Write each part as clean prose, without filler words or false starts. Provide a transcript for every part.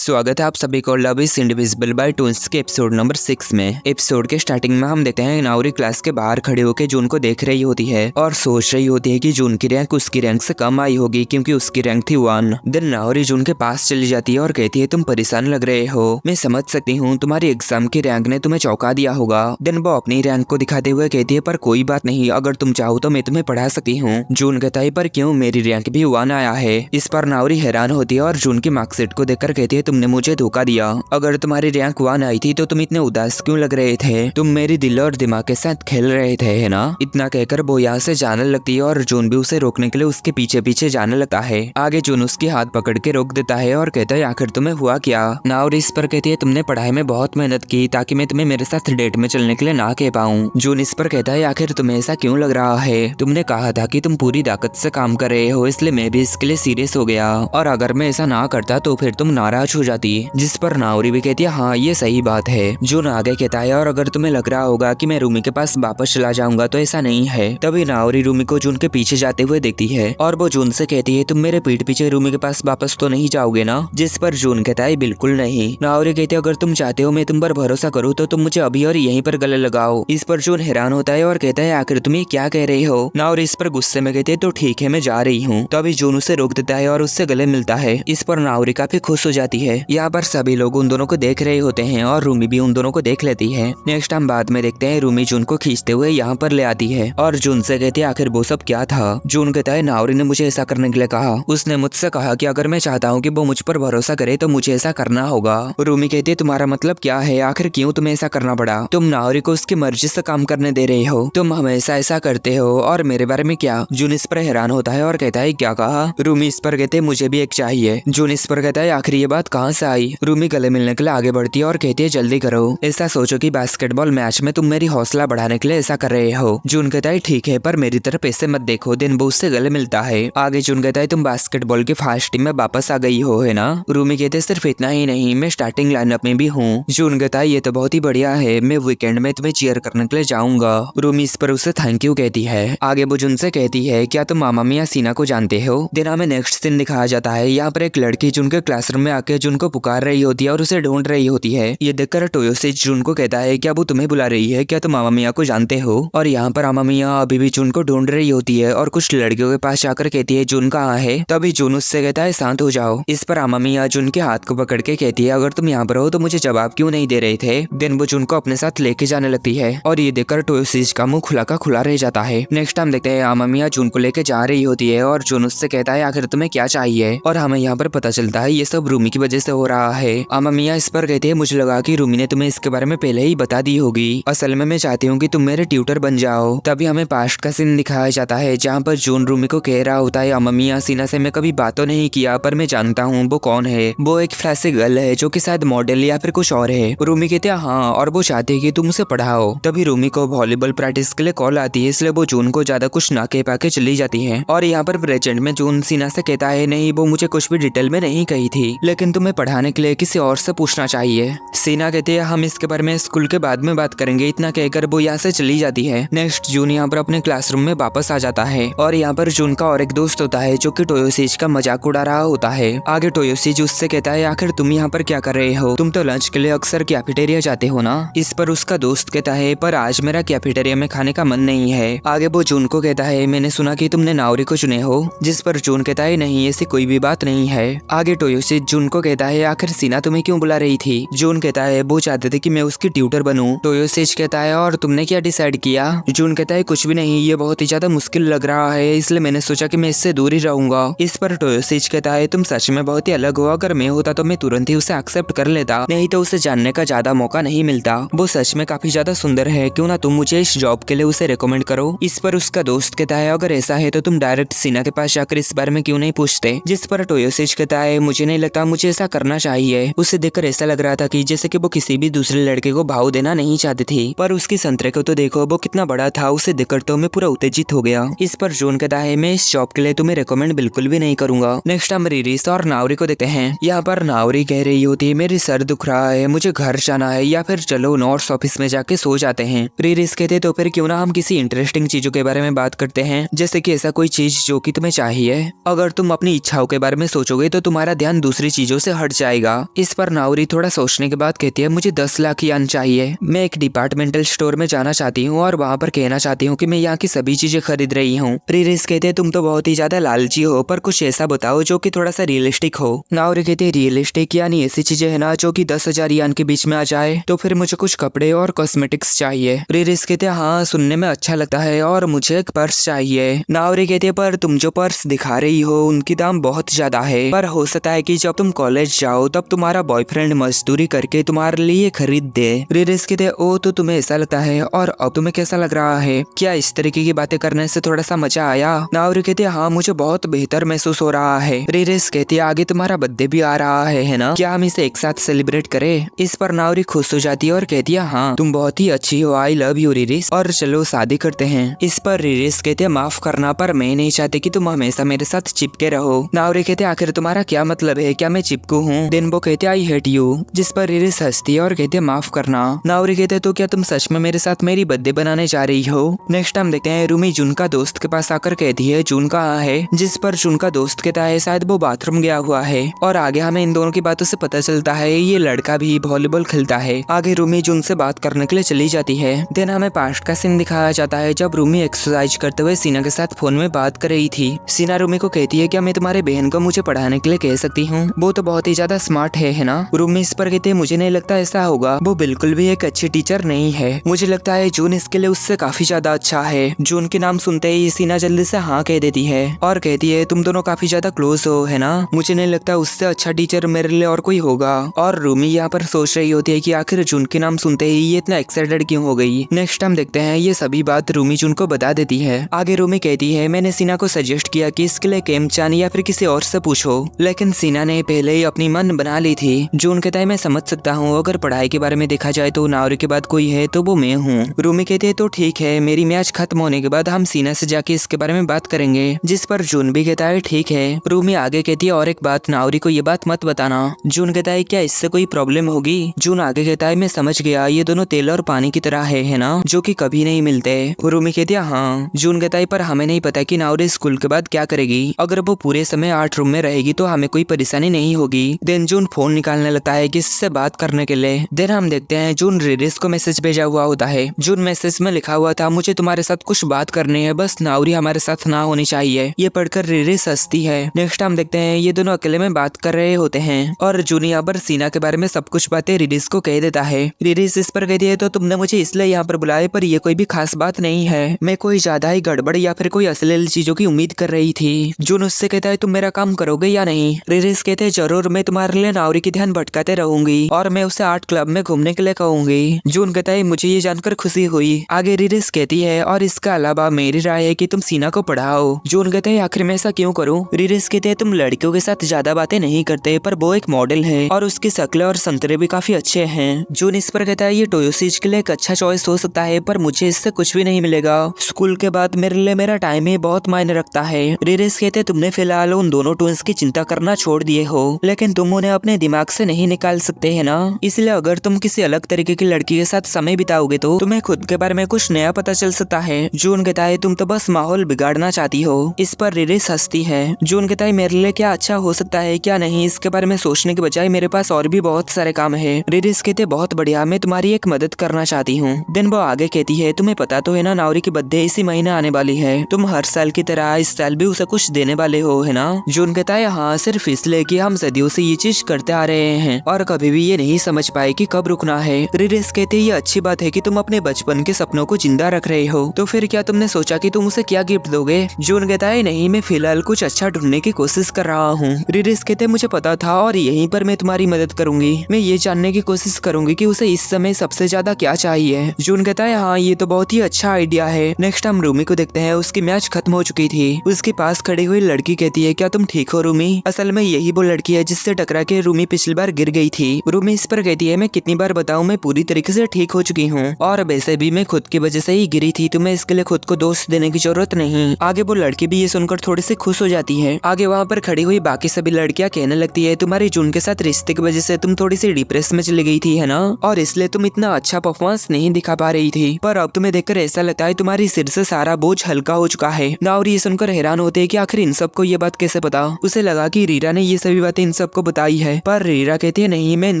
स्वागत है आप सभी को love is indivisible by twins के एपिसोड नंबर 6 में। एपिसोड के स्टार्टिंग में हम देखते हैं नाउरी क्लास के बाहर खड़े होकर जून को देख रही होती है और सोच रही होती है कि जून की रैंक उसकी रैंक से कम आई होगी क्योंकि उसकी रैंक थी 1। देन नाउरी जून के पास चली जाती है और कहती है तुम परेशान लग रहे हो, मैं समझ सकती हूँ तुम्हारी एग्जाम की रैंक ने तुम्हें चौंका दिया होगा। देन वो अपनी रैंक को दिखाते हुए कहती है पर कोई बात नहीं, अगर तुम चाहो तो मैं तुम्हें पढ़ा सकती हूँ। जून कहता है पर क्यों, मेरी रैंक भी 1 आया है। इस पर नाउरी हैरान होती है और जून की मार्कशीट को देखकर कहती है तुमने मुझे धोखा दिया, अगर तुम्हारी रैंक 1 आई थी तो तुम इतने उदास क्यों लग रहे थे, तुम मेरी दिल और दिमाग के साथ खेल रहे थे है ना। इतना कहकर वो यहाँ से जाने लगती है और जून भी उसे रोकने के लिए उसके पीछे पीछे जाने लगता है। आगे जून उसकी हाथ पकड़ के रोक देता है और कहता है आखिर तुम्हें हुआ क्या। नाउरी इस पर कहती है तुमने पढ़ाई में बहुत मेहनत की ताकि मैं तुम्हें मेरे साथ डेट में चलने के लिए ना कह पाऊँ। जून इस पर कहता है आखिर तुम्हें ऐसा क्यों लग रहा है, तुमने कहा था कि तुम पूरी ताकत से काम कर रहे हो इसलिए मैं भी इसके लिए सीरियस हो गया, और अगर मैं ऐसा ना करता तो फिर तुम नाराज हो जाती। जिस पर नाउरी भी कहती है हाँ ये सही बात है। जून आगे कहता है और अगर तुम्हें लग रहा होगा कि मैं रूमी के पास वापस चला जाऊंगा तो ऐसा नहीं है। तभी नाउरी रूमी को जून के पीछे जाते हुए देखती है और वो जून से कहती है तुम मेरे पीठ पीछे रूमी के पास वापस तो नहीं जाओगे ना। जिस पर जून कहता है बिल्कुल नहीं। नाउरी कहती है अगर तुम चाहते हो मैं तुम पर भरोसा करूँ तो तुम मुझे अभी और यहीं पर गले लगाओ। इस पर जून हैरान होता है और कहता है आखिर तुम ये क्या कह रहे हो। नाउरी इस पर गुस्से में कहती है तो ठीक है मैं जा रही हूँ। तभी जून उसे रोक देता है और उससे गले मिलता है। इस पर नाउरी काफी खुश हो जाती है। यहाँ पर सभी लोग उन दोनों को देख रहे होते हैं और रूमी भी उन दोनों को देख लेती है। नेक्स्ट हम बाद में देखते हैं रूमी जून को खींचते हुए यहाँ पर ले आती है और जून से कहती है आखिर वो सब क्या था। जून कहता है नाउरी ने मुझे ऐसा करने के लिए कहा, उसने मुझसे कहा कि अगर मैं चाहता हूँ कि वो मुझ पर भरोसा करे तो मुझे ऐसा करना होगा। रूमी कहती है तुम्हारा मतलब क्या है, आखिर क्यों तुम्हें ऐसा करना पड़ा, तुम नाउरी को उसकी मर्जी से काम करने दे रहे हो, तुम हमेशा ऐसा करते हो और मेरे बारे में क्या। जून इस पर हैरान होता है और कहता है क्या कहा। रूमी इस पर कहते मुझे भी एक चाहिए। जून इस पर कहता है आखिर ये बात कहाँ से आई। रूमी गले मिलने के लिए आगे बढ़ती है और कहती है जल्दी करो, ऐसा सोचो कि बास्केटबॉल मैच में तुम मेरी हौसला बढ़ाने के लिए ऐसा कर रहे हो। जून कहता है ठीक है पर मेरी तरफ ऐसे मत देखो। दिन वो उससे गले मिलता है। आगे जून कहता है तुम बास्केटबॉल की फास्ट टीम में वापस आ गई हो है ना। रूमी कहते है सिर्फ इतना ही नहीं, मैं स्टार्टिंग लाइनअप में भी हूँ। जून कहता है ये तो बहुत ही बढ़िया है, मैं वीकेंड में तुम्हें चीयर करने के लिए जाऊंगा। रूमी इस पर उसे थैंक यू कहती है। आगे वो जून से कहती है क्या तुम मामा मिया सीना को जानते हो। दिन में नेक्स्ट सीन दिखाया जाता है। यहाँ पर एक लड़की जून के क्लासरूम में आके जून को पुकार रही होती है और उसे ढूंढ रही होती है। ये देखकर टोयोसी जून को कहता है क्या वो तुम्हें बुला रही है, क्या तुम मामा मिया को जानते हो। और यहाँ पर मामा मिया अभी भी जून को ढूंढ रही होती है और कुछ लड़कियों के पास जाकर कहती है जून कहाँ है। तभी जून उससे कहता है शांत हो जाओ। इस पर मामा मिया जून के हाथ को पकड़ के कहती है अगर तुम यहाँ पर हो तो मुझे जवाब क्यों नहीं दे रहे थे। देन वो जून को अपने साथ लेके जाने लगती है और ये देखकर टोयोसी का मुंह खुला का खुला रह जाता है। नेक्स्ट हम देखते हैं मामा मिया जून को लेके जा रही होती है और जून उससे कहता है आखिर तुम्हें क्या चाहिए। और हमें यहाँ पर पता चलता है ये सब रूमी की वजह से हो रहा है। मामा मिया इस पर कहते हैं मुझे लगा कि रूमी ने तुम्हें इसके बारे में पहले ही बता दी होगी, असल में मैं चाहती हूँ कि तुम मेरे ट्यूटर बन जाओ। तभी हमें पास्ट का सीन दिखाया जाता है जहाँ पर जून रूमी को कह रहा होता है अम्मा मिया सीना से मैं कभी बात तो नहीं किया पर मैं जानता हूँ वो कौन है, वो एक फ्लैसी गर्ल है जो कि शायद मॉडल या फिर कुछ और है। रूमी कहते हैं हाँ और वो चाहती है कि तुम उसे पढ़ाओ। तभी रूमी को वॉलीबॉल प्रैक्टिस के लिए कॉल आती है इसलिए वो जून को ज्यादा कुछ ना कह पाके चली जाती है। और यहाँ पर प्रेजेंट में जून सीना से कहता है नहीं वो मुझे कुछ भी डिटेल में नहीं कही थी, लेकिन तुम्हें पढ़ाने के लिए किसी और से पूछना चाहिए। सीना कहती है हम इसके बारे में स्कूल के बाद में बात करेंगे। इतना कहकर वो यहाँ से चली जाती है। नेक्स्ट जून यहाँ पर अपने क्लासरूम में वापस आ जाता है और यहाँ पर जून का और एक दोस्त होता है जो कि टोयोसीज का मजाक उड़ा रहा होता है। आगे टोयोसीज उससे कहता है आखिर तुम यहाँ पर क्या कर रहे हो, तुम तो लंच के लिए अक्सर कैफेटेरिया जाते हो ना। इस पर उसका दोस्त कहता है पर आज मेरा कैफेटेरिया में खाने का मन नहीं है। आगे वो जून को कहता है मैंने सुना कि तुमने नाउरी को चुने हो। जिस पर जून कहता है नहीं ऐसी कोई भी बात नहीं है। आगे टोयोसीज जून को कहता है आखिर सीना तुम्हें क्यों बुला रही थी। जून कहता है वो चाहते थे कि मैं उसकी ट्यूटर बनूं। टोयोसीज कहता है और तुमने क्या डिसाइड किया। जून कहता है कुछ भी नहीं, ये बहुत ही ज्यादा मुश्किल लग रहा है इसलिए मैंने सोचा कि मैं इससे दूर ही रहूंगा। इस पर टोयोसीज कहता है तुम सच में बहुत ही अलग हो, अगर मैं होता तो मैं तुरंत ही उसे एक्सेप्ट कर लेता, नहीं तो उसे जानने का ज्यादा मौका नहीं मिलता। वो सच में काफी ज्यादा सुंदर है, क्यों ना तुम मुझे इस जॉब के लिए उसे रिकमेंड करो। इस पर उसका दोस्त कहता है अगर ऐसा है तो तुम डायरेक्ट सीना के पास जाकर इस बारे में क्यों नहीं पूछते। जिस पर टोयोसीज कहता है मुझे नहीं लगता मुझे ऐसा करना चाहिए। उसे देखकर ऐसा लग रहा था कि जैसे कि वो किसी भी दूसरे लड़के को भाव देना नहीं चाहती थी, पर उसकी संतरे को तो देखो वो कितना बड़ा था, उसे देखकर तो मैं पूरा उत्तेजित हो गया। इस पर जून कहता है मैं इस जॉब के लिए तुम्हें रिकमेंड बिल्कुल भी नहीं करूंगा। नेक्स्ट हम रिरीस और नाउरी को देखते हैं। यहाँ पर नाउरी कह रही होती है मेरी सर दुख रहा है, मुझे घर जाना है, या फिर चलो नोट्स ऑफिस में जाके सो जाते हैं। रिरीस कहते तो फिर क्यों ना हम किसी इंटरेस्टिंग चीजों के बारे में बात करते हैं, जैसे कि ऐसा कोई चीज जो कि तुम्हें चाहिए। अगर तुम अपनी इच्छाओं के बारे में सोचोगे तो तुम्हारा ध्यान दूसरी चीजों से से हट जाएगा। इस पर नाउरी थोड़ा सोचने के बाद कहती है मुझे 10 लाख यान चाहिए। मैं एक डिपार्टमेंटल स्टोर में जाना चाहती हूँ और वहाँ पर कहना चाहती हूँ कि मैं यहाँ की सभी चीजें खरीद रही हूँ। रिरिस कहते हैं तुम तो बहुत ही ज्यादा लालची हो, पर कुछ ऐसा बताओ जो कि थोड़ा सा रियलिस्टिक हो। नाउरी कहते हैं रियलिस्टिक यानी ऐसी चीजें है ना जो कि 10,000 यान के बीच में आ जाए। तो फिर मुझे कुछ कपड़े और कॉस्मेटिक्स चाहिए। रिरिस कहते हैं हाँ सुनने में अच्छा लगता है, और मुझे एक पर्स चाहिए। नाउरी कहते हैं पर तुम जो पर्स दिखा रही हो उनकी दाम बहुत ज्यादा है, पर हो सकता है कि जब तुम कॉलेज जाओ तब तुम्हारा बॉयफ्रेंड मजदूरी करके तुम्हारे लिए खरीद दे। रिरिस कहते हैं ओ तो तुम्हें ऐसा लगता है, और अब तुम्हें कैसा लग रहा है? क्या इस तरीके की बातें करने से थोड़ा सा मजा आया? नाउरी कहते हैं हाँ मुझे बहुत बेहतर महसूस हो रहा है। रिरिस कहती है आगे तुम्हारा बर्थडे भी आ रहा है ना, क्या हम इसे एक साथ सेलिब्रेट करें? इस पर नाउरी खुश हो जाती है और कहती है हाँ तुम बहुत ही अच्छी हो, आई लव यू रिरिस, और चलो शादी करते हैं। इस पर रिरिस कहते हैं माफ करना पर मैं नहीं चाहती कि तुम हमेशा मेरे साथ चिपके रहो। नाउरी कहते हैं आखिर तुम्हारा क्या मतलब है, क्या मैं चिपकू हूँ? देन वो कहते आई हेट यू, जिस पर रिरिस हंसती है और कहते हैं माफ करना। नाउरी कहते तो क्या तुम सच में मेरे साथ मेरी बर्थडे बनाने जा रही हो? नेक्स्ट हम देखते हैं रूमी जून का दोस्त के पास आकर कहती है जून कहाँ है, जिस पर जून का दोस्त कहता है शायद वो बाथरूम गया हुआ है। और आगे हमें इन दोनों की बातों से पता चलता है ये लड़का भी वॉलीबॉल खेलता है। आगे रूमी जून से बात करने के लिए चली जाती है। देन हमें पास्ट का सीन दिखाया जाता है जब रूमी एक्सरसाइज करते हुए सीना के साथ फोन में बात कर रही थी। सीना रूमी को कहती है क्या मैं तुम्हारे बहन को मुझे पढ़ाने के लिए कह सकती हूँ, वो तो बहुत ही ज्यादा स्मार्ट है ना? रूमी इस पर कहती है मुझे नहीं लगता ऐसा होगा, वो बिल्कुल भी एक अच्छी टीचर नहीं है, मुझे लगता है जून इसके लिए उससे काफी ज्यादा अच्छा है। जून के नाम सुनते ही सीना जल्दी से हाँ कह देती है और कहती है तुम दोनों काफी ज्यादा क्लोज हो है ना, मुझे नहीं लगता उससे अच्छा टीचर मेरे लिए और कोई होगा। और रूमी यहाँ पर सोच रही होती है कि आखिर जून के नाम सुनते ही ये इतना एक्साइटेड क्यों हो गई। नेक्स्ट हम देखते हैं ये सभी बात रूमी जून को बता देती है। आगे रूमी कहती है मैंने सीना को सजेस्ट किया कि इसके लिए केमचान या फिर किसी और से पूछो, लेकिन सीना ने पहले ही अपनी मन बना ली थी। जून कहता है मैं समझ सकता हूँ, अगर पढ़ाई के बारे में देखा जाए तो नाउरी के बाद कोई है तो वो मैं हूँ। रूमी कहती है तो ठीक है, मेरी मैच खत्म होने के बाद हम सीना से जाके इसके बारे में बात करेंगे, जिस पर जून भी कहता है ठीक है। रूमी आगे कहती है और एक बात, नाउरी को ये बात मत बताना। जून कहता है क्या इससे कोई प्रॉब्लम होगी? जून आगे कहता है मैं समझ गया, ये दोनों तेल और पानी की तरह है ना, जो कि कभी नहीं मिलते। रूमी कहती है हाँ। जून कहता है पर हमें नहीं पता कि नाउरी स्कूल के बाद क्या करेगी, अगर वो पूरे समय 8 रूम में रहेगी तो हमें कोई परेशानी नहीं होगी। देन जून फोन निकालने लगता है किसी से बात करने के लिए। देन हम देखते हैं जून रिरिस को मैसेज भेजा हुआ होता है। जून मैसेज में लिखा हुआ था मुझे तुम्हारे साथ कुछ बात करनी है, बस नाउरी हमारे साथ ना होनी चाहिए। ये पढ़कर रिरिस हंसती है। नेक्स्ट हम देखते हैं ये दोनों अकेले में बात कर रहे होते हैं और जून यहाँ पर सीना के बारे में सब कुछ बातें रिरिस को कह देता है। रिरिस इस पर कहती है तो तुमने मुझे इसलिए यहाँ पर बुलाया, पर ये कोई भी खास बात नहीं है, मैं कोई ज्यादा ही गड़बड़ या फिर कोई अश्लील चीजों की उम्मीद कर रही थी। जून उससे कहता है तुम मेरा काम करोगे या नहीं? रिरिस कहते हैं जरूर, मैं तुम्हारे लिए नाउरी की ध्यान भटकाते रहूंगी और मैं उसे आर्ट क्लब में घूमने के लिए कहूंगी। जून कहता है मुझे ये जानकर खुशी हुई। आगे रिरिस कहती है और इसका अलावा मेरी राय है कि तुम सीना को पढ़ाओ। जून कहते हैं आखिर मैं ऐसा क्यों करूं? रिरिस कहते हैं तुम लड़कियों के साथ ज्यादा बातें नहीं करते, पर वो एक मॉडल है और उसकी शक्ल और संतरे भी काफी अच्छे हैं। जून इस पर कहता है ये टोयोसीज के लिए एक अच्छा चॉइस हो सकता है, पर मुझे इससे कुछ भी नहीं मिलेगा। स्कूल के बाद मेरे लिए मेरा टाइम ही बहुत मायने रखता है। रिरिस कहते तुमने फिलहाल उन दोनों ट्विंस की चिंता करना छोड़ दिए हो, लेकिन तुम उन्हें अपने दिमाग से नहीं निकाल सकते है ना, इसलिए अगर तुम किसी अलग तरीके की लड़की के साथ समय बिताओगे तो तुम्हें खुद के बारे में कुछ नया पता चल सकता है। जून कहता है तुम तो बस माहौल बिगाड़ना चाहती हो। इस पर रिरिस हंसती है। जून कहता है मेरे लिए क्या अच्छा हो सकता है क्या नहीं, इसके बारे में सोचने के बजाय मेरे पास और भी बहुत सारे काम है। रिरिस कहते बहुत बढ़िया, मैं तुम्हारी एक मदद करना चाहती हूँ। देन वो आगे कहती है तुम्हें पता तो है ना नाउरी की बर्थडे इसी महीने आने वाली है, तुम हर साल की तरह इस साल भी उसे कुछ देने वाले हो है ना? जून कहता है हाँ, सिर्फ इसलिए कि हम सदियों से ये चीज करते आ रहे हैं और कभी भी ये नहीं समझ पाए कि कब रुकना है। रिरिस कहते ये अच्छी बात है कि तुम अपने बचपन के सपनों को जिंदा रख रहे हो, तो फिर क्या तुमने सोचा कि तुम उसे क्या गिफ्ट दोगे? जून कहता है नहीं, मैं फिलहाल कुछ अच्छा ढूंढने की कोशिश कर रहा हूँ। रिरिस कहते मुझे पता था और यहीं पर मैं तुम्हारी मदद करूंगी, मैं ये जानने की कोशिश करूंगी कि उसे इस समय सबसे ज्यादा क्या चाहिए। जून कहता है हाँ, ये तो बहुत ही अच्छा आइडिया है। नेक्स्ट हम रूमी को देखते हैं, उसकी मैच खत्म हो चुकी थी। उसके पास खड़ी हुई लड़की कहती है क्या तुम ठीक हो रूमी? असल में यही वो लड़की है जिससे टकरा के रूमी पिछली बार गिर गई थी। रूमी इस पर कहती है मैं कितनी बार बताऊं, मैं पूरी तरीके से ठीक हो चुकी हूँ और वैसे भी मैं खुद की वजह से ही गिरी थी, तुम्हें इसके लिए खुद को दोष देने की जरूरत नहीं। आगे वो लड़की भी ये सुनकर थोड़ी सी खुश हो जाती है। आगे वहाँ पर खड़ी हुई बाकी सभी लड़कियां कहने लगती है तुम्हारी जून के साथ रिश्ते की वजह से तुम थोड़ी सी डिप्रेस में चली गई थी है ना, और इसलिए तुम इतना अच्छा परफॉर्मेंस नहीं दिखा पा रही थी, पर अब तुम्हें देखकर ऐसा लगता है तुम्हारी सिर से सारा बोझ हल्का हो चुका है। नाउरी ये सुनकर हैरान होते है कि आखिर इन सबको ये बात कैसे पता। उसे लगा कि रीरा ने ये सभी बातें इन सबको बताई है। पर रीरा कहती है नहीं, मैं इन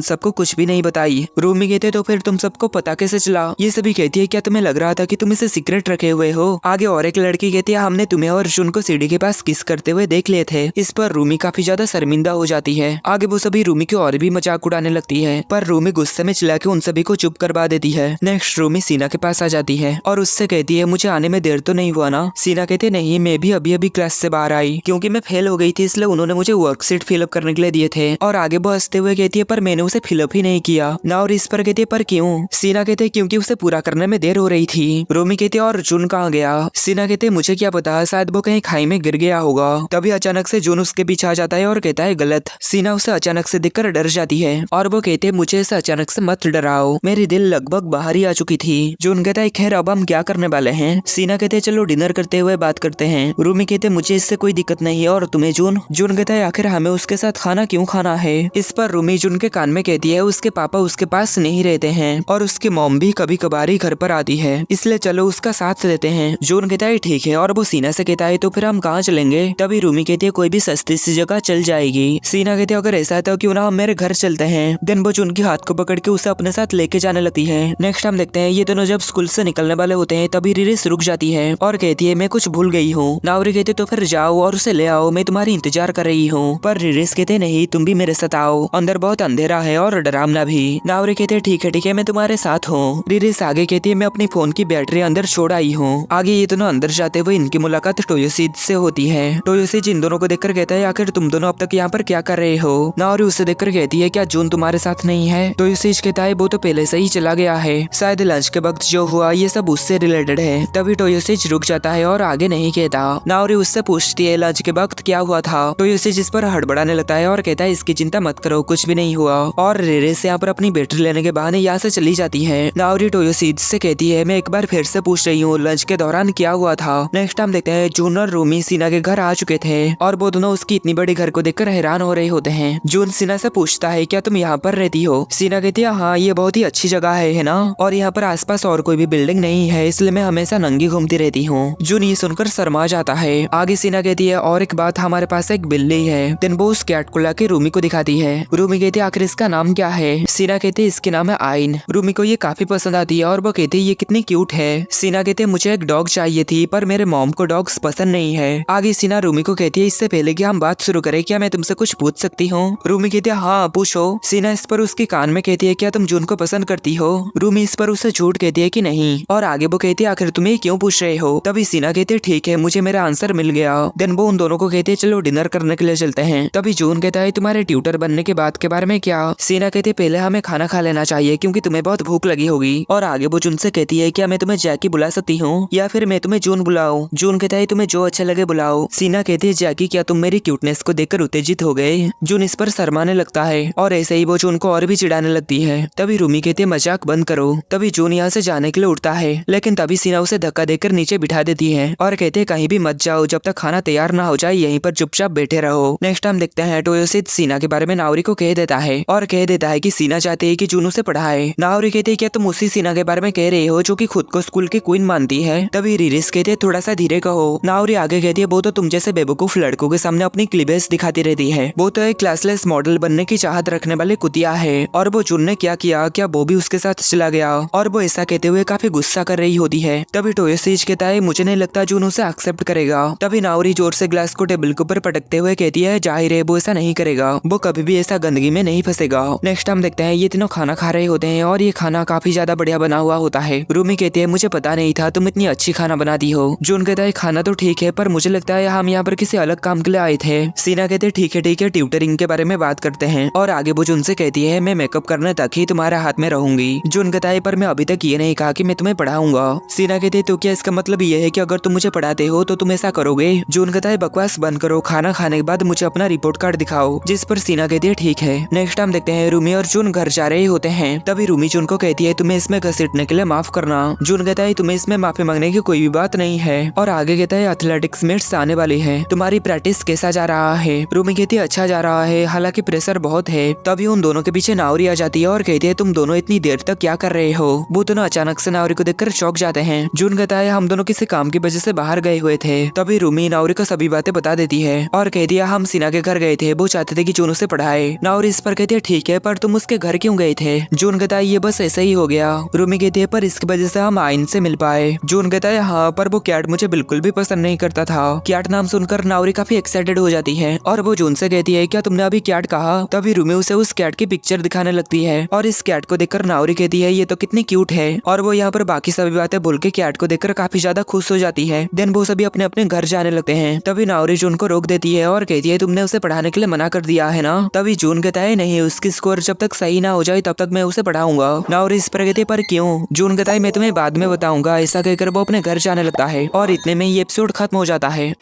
सबको कुछ भी नहीं बताई। रूमी कहते तो फिर तुम सबको पता कैसे चला? ये सभी कहती है क्या तुम्हें लग रहा था कि तुम इसे सीक्रेट रखे हुए हो? आगे और एक लड़की कहती है हमने तुम्हें और जुन को सीढ़ी के पास किस करते हुए देख लिए थे। इस पर रूमी काफी ज्यादा शर्मिंदा हो जाती है। आगे वो सभी रूमी की और भी मजाक उड़ाने लगती है, पर रूमी गुस्से में चिल्ला के उन सभी को चुप करवा देती है। नेक्स्ट रूमी सीना के पास आ जाती है और उससे कहती है मुझे आने में देर तो नहीं हुआ ना? सीना कहती है नहीं, मैं भी अभी अभी क्लास से बाहर आई, क्योंकि मैं फेल हो गई थी इसलिए उन्होंने मुझे वर्कशीट फिलअप करने के लिए दिए थे। और आगे वो हंसते हुए कहती है पर मैंने उसे फिलअप ही नहीं किया ना। और इस पर कहती है पर क्यों? सीना कहते हैं क्योंकि उसे पूरा करने में देर हो रही थी। रूमी कहती है और जुन कहाँ गया? सीना कहते हैं मुझे क्या पता, शायद वो कहीं खाई में गिर गया होगा। तभी अचानक से जुन उसके पीछे आ जाता है और कहता है गलत। सीना उसे अचानक से देखकर डर जाती है और वो कहते हैं मुझे ऐसा अचानक से मत डराओ, मेरी दिल लगभग बाहर ही आ चुकी थी। जुन कहता है खैर अब हम क्या करने वाले हैं? सीना कहते हैं चलो डिनर करते हुए बात करते हैं। रूमी कहते हैं मुझे इससे कोई दिक्कत नहीं है, और तुम्हें जुन? जुन कहता है आखिर हमें उसके साथ खाना क्यों खाना है? इस पर रूमी जुन के कान में कहती है उसके पापा उसके पास नहीं रहते हैं और उसकी मॉम भी कभी कभार ही घर पर आती है, इसलिए चलो उसका साथ लेते हैं। जुन कहता है ठीक है, और वो सीना से कहता है तो फिर हम कहाँ चलेंगे? तभी रूमी कहती है कोई भी सस्ती सी जगह चल जाएगी। सीना कहती है अगर ऐसा है तो क्यों ना हम मेरे घर चलते हैं। देन वो जुन के हाथ को पकड़ के उसे अपने साथ लेके जाने लगती है। नेक्स्ट हम देखते हैं ये दोनों जब स्कूल से निकलने वाले होते हैं तभी रिरिस रुक जाती है और कहती है मैं कुछ भूल गई हूँ। नावरी कहती तो फिर जाओ और उसे ले आओ, मैं तुम्हारी इंतजार कर रही हूँ। पर रिरिस कहते नहीं तुम भी मेरे साथ आओ, अंदर बहुत अंधेरा है और डरावना भी। नावरी कहते ठीक है मैं तुम्हारे साथ हूँ। रिरिस आगे कहती है मैं अपनी फोन की बैटरी अंदर छोड़ आई हूँ। आगे ये दोनों अंदर जाते हुए इनकी मुलाकात टोयोसिज से होती है। टोयोसिज इन दोनों को देखकर कहता है आखिर तुम दोनों अब तक यहाँ पर क्या कर रहे हो? नावरी उसे देखकर कहती है क्या जुन तुम्हारे साथ नहीं है? टोयोसिज कहता है वो तो पहले से ही चला गया है, शायद लंच के वक्त जो हुआ ये सब उससे रिलेटेड है। तभी टोयोसिज रुक जाता है और आगे नहीं कहता। नावरी उससे पूछती है लंच के वक्त क्या हुआ था? टोयोसिज इस पर हड़बड़ाने लगता है और कहता है इसकी चिंता मत करो, कुछ भी नहीं हुआ। और रिरिस यहाँ पर अपनी बैटरी लेने के बहाने यहाँ से चली जाती है। नावरी टोयोसिज से कहती है मैं एक बार फिर से पूछ रही हूँ लंच के दौरान क्या हुआ था? नेक्स्ट हम देखते हैं जून और रूमी सीना के घर आ चुके थे और वो दोनों उसकी इतनी बड़ी घर को देखकर हैरान हो रहे होते हैं। जून सीना से पूछता है क्या तुम यहाँ पर रहती हो? सीना कहती है हाँ ये बहुत ही अच्छी जगह है ना, और यहाँ पर आसपास और कोई भी बिल्डिंग नहीं है इसलिए मैं हमेशा नंगी घूमती रहती हूँ। जून ये सुनकर शर्मा जाता है। आगे सीना कहती है और एक बात, हमारे पास एक बिल्ली है। देन वो उस कैट को लाके रूमी को दिखाती है। रूमी कहती है आखिर इसका नाम क्या है? सीना कहती है इसके नाम है आइन। रूमी को ये काफी पसंद आती है और वो कहती है ये कितनी क्यूट है। सीना कहती है मुझे एक डॉग चाहिए थी पर मेरे मॉम को डॉग्स पसंद नहीं है। आगे सीना रूमी को कहती है इससे पहले कि हम बात शुरू करें क्या मैं तुमसे कुछ पूछ सकती हूँ? रूमी कहती है हाँ पूछो। सीना इस पर उसके कान में कहती है क्या तुम जून को पसंद करती हो? रूमी इस पर उसे झूठ कहती है कि नहीं, और आगे वो कहती है आखिर तुम्हें क्यों पूछ रहे हो? तभी सीना कहती है ठीक है मुझे मेरा आंसर मिल गया। देन वो उन दोनों को कहती है चलो डिनर करने के लिए चलते हैं। तभी जून कहता है तुम्हारे ट्यूटर बनने के बाद के बारे में क्या? सीना कहती है पहले हमें खाना खा लेना चाहिए क्योंकि तुम्हें बहुत भूख लगी होगी। और आगे वो जून से कहती है क्या मैं तुम्हें जैकी बुला सकती हूँ या फिर मैं तुम्हें जून बुलाऊं? जून कहता है तुम्हें जो अच्छा लगे बुलाओ। सीना कहती है जैकी क्या तुम मेरी क्यूटनेस को देखकर उत्तेजित हो गए? जून इस पर शर्माने लगता है और ऐसे ही वो जून को और भी चिढ़ाने लगती है। तभी रूमी कहती है मजाक बंद करो। तभी जून यहाँ से जाने के लिए उठता है लेकिन तभी सीना उसे धक्का देकर नीचे बिठा देती है और कहते हैं कहीं भी मत जाओ, जब तक खाना तैयार ना हो जाए यहीं पर चुपचाप बैठे रहो। नेक्स्ट हम देखते हैं टोयोसिज सीना के बारे में नावरी को कह देता है और कह देता है कि सीना चाहती है कि जून उसे पढ़ाए। नावरी कहती है क्या तुम उसी सीना के बारे में कह रहे हो जो कि खुद को स्कूल की क्वीन मानती है? तभी रिरिस कहती है थोड़ा सा धीरे कहो। नावरी आगे कहती है वो तो तुम जैसे बेवकूफ लड़कों के सामने अपनी क्लीवेज दिखाती रहती है, वो तो एक क्लासलेस मॉडल बनने की चाहत रखने वाले कुतिया है। और वो जून ने क्या किया, क्या वो भी उसके साथ चला गया? और वो ऐसा कहते हुए काफी गुस्सा कर रही होती है। तभी टोयोसिज कहता है मुझे नहीं लगता जून उसे एक्सेप्ट करेगा। तभी नावरी जोर से ग्लास को टेबल के ऊपर पटकते हुए कहती है जाहिर है वो ऐसा नहीं करेगा, वो कभी भी ऐसा गंदगी में नहीं फंसेगा। नेक्स्ट हम देखते हैं ये तीनों खाना खा रहे होते हैं और ये खाना काफी ज्यादा बढ़िया बना हुआ होता है। रूमी कहती है मुझे पता नहीं था तुम इतनी अच्छी खाना बनाती हो। जून कहता है खाना तो ठीक है पर मुझे लगता है हम यहाँ पर किसी अलग काम के लिए आए थे। सीना कहते हैं ठीक है ट्यूटरिंग के बारे में बात करते हैं। और आगे वो जून से कहती है मैं मेकअप करने तक ही तुम्हारे हाथ में रहूंगी। जून कहता है पर मैं अभी तक ये नहीं कहा कि मैं तुम्हें पढ़ाऊंगा। सीना कहती है तो क्या इसका मतलब ये है कि अगर तुम मुझे पढ़ाते हो तो तुम ऐसा करोगे? जून कहता है बकवास बंद करो, खाना खाने के बाद मुझे अपना रिपोर्ट कार्ड दिखाओ। जिस पर सीना कहती है ठीक है। नेक्स्ट हम देखते हैं रूमी और जून जून घर जा रहे होते हैं तभी रूमी जून को कहती है तुम्हें इसमें घसीटने के लिए माफ करना। जून कहता है तुम्हें इसमें माफी मांगने की कोई भी बात नहीं है और आगे कहता है एथलेटिक्स मीट्स आने वाली है, तुम्हारी प्रैक्टिस कैसा जा रहा है। रूमी कहती है अच्छा जा रहा है, हालांकि प्रेशर बहुत है। तभी उन दोनों के पीछे नावरी आ जाती है और कहती है तुम दोनों इतनी देर तक क्या कर रहे हो। वो दोनों अचानक से नावरी को देखकर चौंक जाते हैं। जून कहता है हम दोनों किसी काम की वजह से बाहर गए हुए थे। तभी रूमी नावरी को सभी बातें बता देती है और कहती है हम सीना के घर गए थे, वो चाहते थे कि जून उसे पढ़ाए। नावरी इस पर कहती है ठीक है पर तुम उसके घर क्यों गए थे। जून कहता है ये बस ऐसे ही हो गया। रूमी कहती है पर इसकी वजह से हम आइन से मिल पाए। जून कहता है हाँ पर वो कैट मुझे बिल्कुल भी पसंद नहीं करता था। कैट नाम सुनकर नावरी काफी एक्साइटेड हो जाती है और वो जून से कहती है क्या तुमने अभी कैट कहा। तभी रूमी उसे उस कैट की पिक्चर दिखाने लगती है और इस कैट को देखकर नावरी कहती है ये तो कितनी क्यूट है और वो यहाँ पर बाकी सभी बातें बोल के कैट को देखकर काफी ज्यादा खुश हो जाती है। देन वो सभी अपने अपने घर जाने लगते हैं। तभी नावरी जून को रोक देती है और कहती है तुमने उसे पढ़ाने के लिए मना कर दिया है ना। तभी जून कहता है नहीं, उसकी स्कोर जब तक सही ना हो जाए तब तक मैं उसे पढ़ाऊंगा। नावरी इस पर कहती है पर क्यों। जून कहता है मैं तुम्हें बाद में बताऊंगा। ऐसा कहकर वो अपने घर जाने लगता है और इतने में ये एपिसोड खत्म हो जाता है।